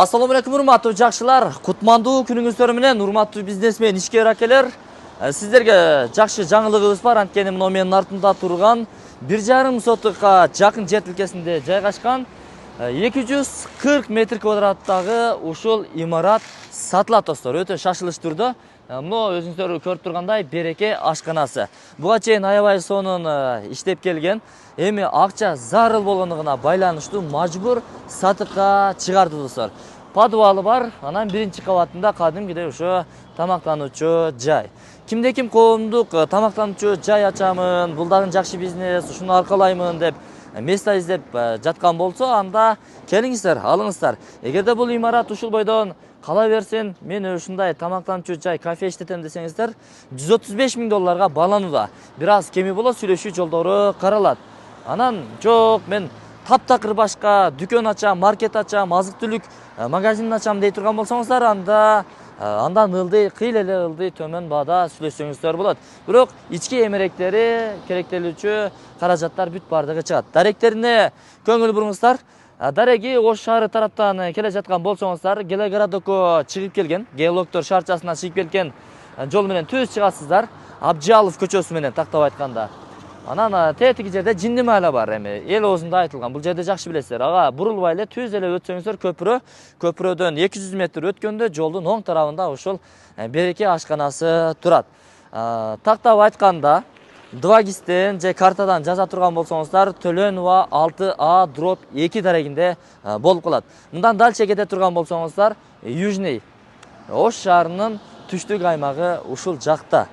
Assalamu alaikum урматтуу жакшылар. Кутмандуу күнүңүздөр менен урматтуу бизнесмен ишкер акелер. Сиздерге жакшы жаңылыгыбыз бар. Анткени мына менин артымда турган 1,5 сотукка жакын жер тилкесинде жайгашкан 240 метр квадраттагы ушул имарат сатылат достор. Өтө шашылыштырды. Мына өзүңүздөр көрүп тургандай береке ашканасы. Буга чейин аябай сонун иштеп келген. Эми акча зарыл болгондугуна байланыштуу мажбур сатыкка чыгарды достор. Подвалы бар, анан биринчи кабатында кадимкидей ошо тамактануучу жай. Кимде ким коомдук тамактануучу жай ачамын, бул дагы жакшы бизнес, ушуну аркалаймын деп место издеп жаткан болсо, анда келиңиздер, алыңыздар. Эгерде бул имарат ушул бойдон кала берсин, мен ушундай тамактануучу жай, кафе иштетем десеңиздер, 135 миң долларга бааланууда. Бир аз кеми болот, сүйлөшүү жолдору каралат. Анан жок, мен таптакыр башка дүкөн ачам, маркет ачам, азык-түлүк магазин ачам дей турган болсоңуздар, андан ылдый, кыйла эле ылдый төмөн баада сүйлөшсөңүздөр болот. Бирок ички эмеректери, керектелүүчү каражаттар бүт бардыгы чыгат. Даректерине көңүл буруңуздар. Дареги Ош шаары тараптан келе жаткан болсоңуздар, Гелегородокко чыгып келген, Геологтор шаарчасына чыгып келген жол менен түз чыгасыздар. Абжалов көчөсү менен тактап айтканда. Анан тетиги жерде Жиндим айла бар, эми эл оозунда айтылган. Бул жерде жакшы билесиздер. Ага бурулбай эле түз эле өтсөңүздөр көпүрөдөн 200 метр өткөндө жолдун оң тарабында ушул береке ашканасы турат. Тактап айтканда 2 же картадан жаза турган болсоңуздар, Төлөнова 6А/2 дарегинде болуп калат. Мындан дальше кете турган болсоңуздар, Южный Ош шаарынын түштүк аймагы ушул жакта.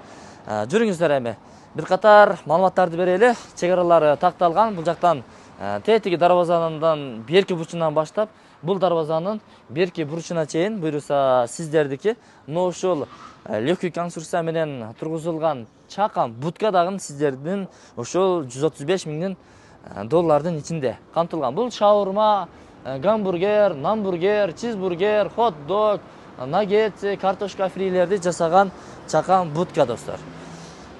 Жүрүңүздөр эми. Бир катар маалыматтарды берели. Чек аралары такталган. Бул жактан тетиги дарбазанын берки бурчунан баштап, бул дарбазанын берки бурчуна чейин буйруса сиздердики. Мына ушул легкий конструкция менен тургузулган чакан будка дагы сиздердин ошол 135 миңдин доллардын ичинде камтылган. Бул шаурма, гамбургер, намбургер, чизбургер, хот-дог, наггетс, картошка фрилерди жасаган чакан будка достор.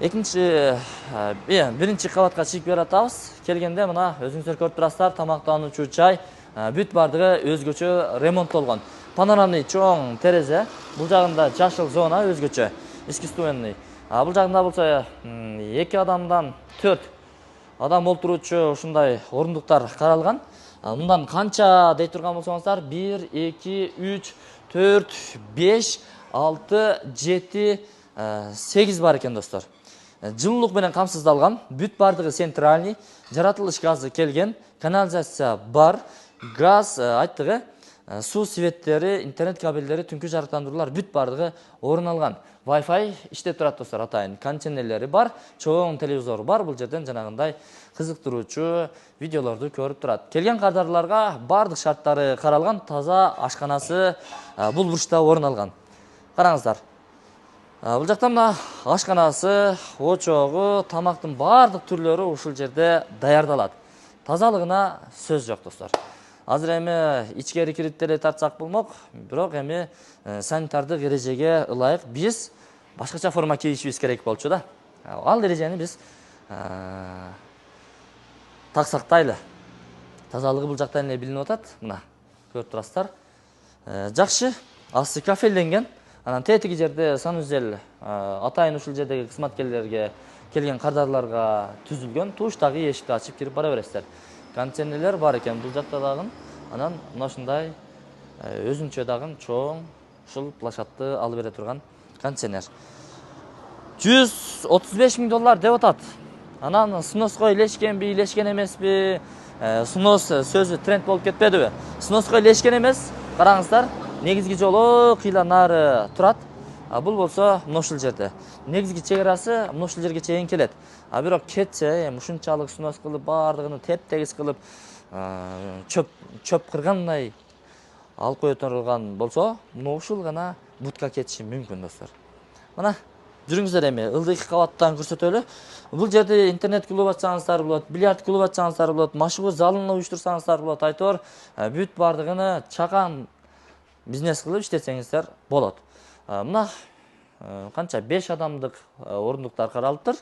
Биринчи кабатка чыгып баратабыз. Келгенде мына өзүңүздөр көрүп турасыздар, тамактануучу жай бүт бардыгы өзгөчө ремонттолгон. Панорамный чоң терезе, бул жагында жашыл зона өзгөчө, искусственный. Бул жагында болсо 2 адамдан 4 адам олтуруучу ушундай орундуктар каралган. Мындан канча дей турган болсоңуздар, 1, 2, 3, 4, 5, 6, 7, 8 бар экен достор. Жылуулук менен камсыздалган, бүт бардыгы центральный, жаратылыш газы келген, канализация бар, газ, айттыгы, суу светтери, интернет кабелдери, түнкү жарыктандыруулар бүт бардыгы орун алган. Wi-Fi иштеп турат достор, атайын контейнерлери бар, чоң телевизор бар, бул жерден жанагындай кызыктыруучу видеолорду көрүп турат. Келген кардарларга бардык шарттары каралган, таза ашканасы бул бурчта орун алган. Караңыздар. Бул жакта мына ашканасы, очогу, тамактын бардык түрлөрү ушул жерде даярдалат. Тазалыгына сөз жок достор. Азыр эми ичкери кирип деле тартсак болмок, бирок эми санитардык эрежеге ылайык биз башкача форма кийишибиз керек болчу да. Ал эрежени биз так сактайлы. Тазалыгы бул жактан эле билинип атат. Мына көрүп турасыздар. Жакшы, асты кафелденген. Анан тетиги жерде санузел атайын ушул жердеги кызматкерлерге келген кардарларга түзүлгөн. Туштагы эшикти ачып кирип бара бересиздер. Контейнерлер бар экен бул жакта дагы. Анан мына ушундай өзүнчө дагы чоң ушул площадты алып бере турган контейнер. 135 миң доллар деп атат. Анан сноско илешкенби, илешкен эмеспи? Снос сөзү тренд болуп кетпедиби? Сноско илешкен эмес. Караңыздар. Негизги жолу кыйла нары турат. Бул болсо мына ушул жерде. Негизги чек-арасы мына ушул жерге чейин келет. Бирок кетсе, ушунчалык снос кылып, бардыгын теп-тегиз кылып, чөп кыргандай алып кое турган болсо, мына ушул гана будка кетиши мүмкүн достор. Мына жүрүңүздөр эми ылдыйкы кабаттан көрсөтөлү. Бул жерде интернет клуб ачсаңыздар болот, бильярд клуб ачсаңыздар болот, машыгуу залын уюштурсаңыздар болот, айтор бүт бардыгыны чакан бизнес кылып иштетсеңиздер болот. Мына канча 5 адамдык орундуктар каралыптыр.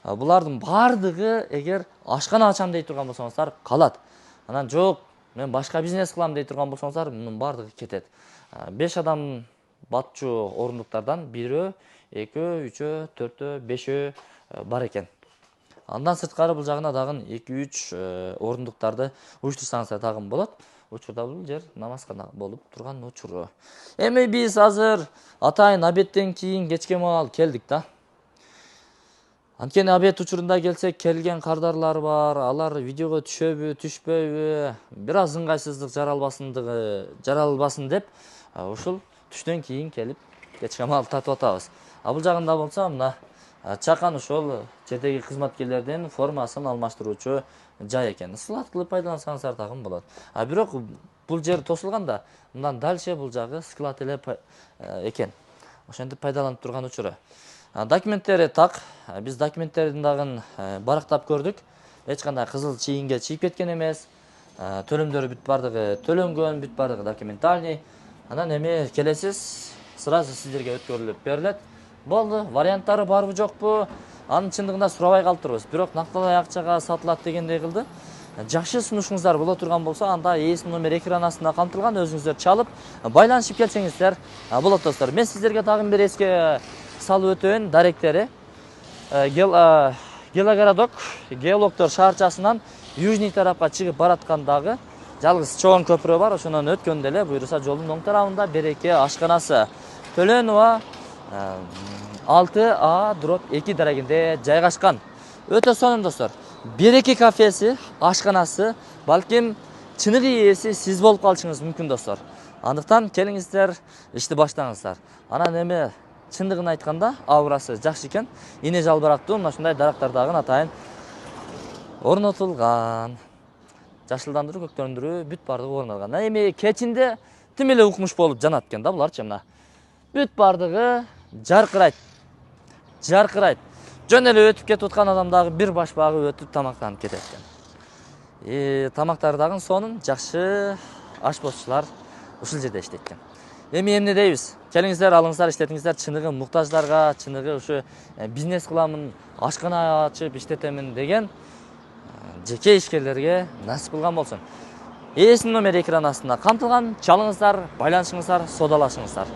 Булардын бардыгы эгер ашкана ачам дей турган болсоңуздар калат. Анан жок, мен башка бизнес кылам дей турган болсоңуздар, мунун баардыгы кетет. 5 адам батчу орундуктардан 1, 2, 3, 4, 5 бар экен. Андан сырткары бул жагына дагы 2-3 орундуктарды уюштурсаңыздар дагы болот. Учурда бул жер намазга болуп турган учуру. Эми биз азыр атайын обедтен кийин кечке маал келдик да. Анткени обед учурунда келсек, келген кардарлар бар, алар видеого түшөбү, түшпөйбү, бир аз ыңгайсыздык жаралбасын деп, ушул түштөн кийин келип кечке маал татып атабыз. Бул жагында болсо мына чакан ошол жердеги кызматкерлердин формасын алмаштыруучу жай экен. Сылат кылып пайдалансаңыздар дагы болот. Бирок бул жер тосулганда, мындан дальше бул жагы склад эле экен. Ошентип пайдаланып турган учуру. Документтери так. Биз документтердин дагы барактап көрдүк. Эч кандай кызыл чийинге чийип кеткен эмес. Төлөмдөрү бүт бардыгы төлөнгөн, бүт бардыгы документальный. Анан эми келесиз сразу сиздерге өткөрүлүп берилет. Болду, варианттары барбы жокпу? Анын чындыгында сурабай калыптырбыз. Бирок накталай акчага сатылат дегендей кылды. Жакшы сунушуңуздар боло турган болсо, анда ээсинин номер экран астында камтылган, өзүңүздөр чалып, байланышып келсеңиздер болот достор. Мен сиздерге дагы бир эске салып өтөйүн. Даректери Гелогородок, Геологтор шаарчасынан южный тарапка чыгып бараткандагы жалгыз чоң көпүрө бар. Ошондон өткөндө эле буюрса жолдун оң тарабында Береке ашканасы Төлөнова 6А/2 дарегинде жайгашкан. Өтө сонун достор. Береке кафеси, ашканасы, балким чыныгы ээси сиз болуп калышыңыз мүмкүн достор. Андыктан келиңиздер, ишти баштаңыздар. Анан эми чындыгын айтканда, аурасы жакшы экен. Ине жалбырактуу, мына ушундай дарактардагы атайын орнотулган. Жашылдандыруу, көктөрүндүрүү бүт бардыгы орун алган. Эми кечинде тим эле укмуш болуп жанат экен да буларчы мына. Бүт бардыгы жаркырайт. Жаркырайт. Жөн эле өтүп кетип аткан адамдагы бир башпагы өтүп тамактанып кетет экен. Тамактар дагы сонун, жакшы ашпозчулар ушул жерде иштейт экен. Эми эмне дейбиз? Келиңиздер, алыңыздар, иштетиңиздер, чыныгы муктаждарга, чыныгы ушу бизнес кыламын, ашкана ачып иштетемин деген жеке ишкерлерге насип кылган болсун. Ээсинин номери экран астында камтылган. Чалыңыздар, байланышыңыздар, содалашыңыздар.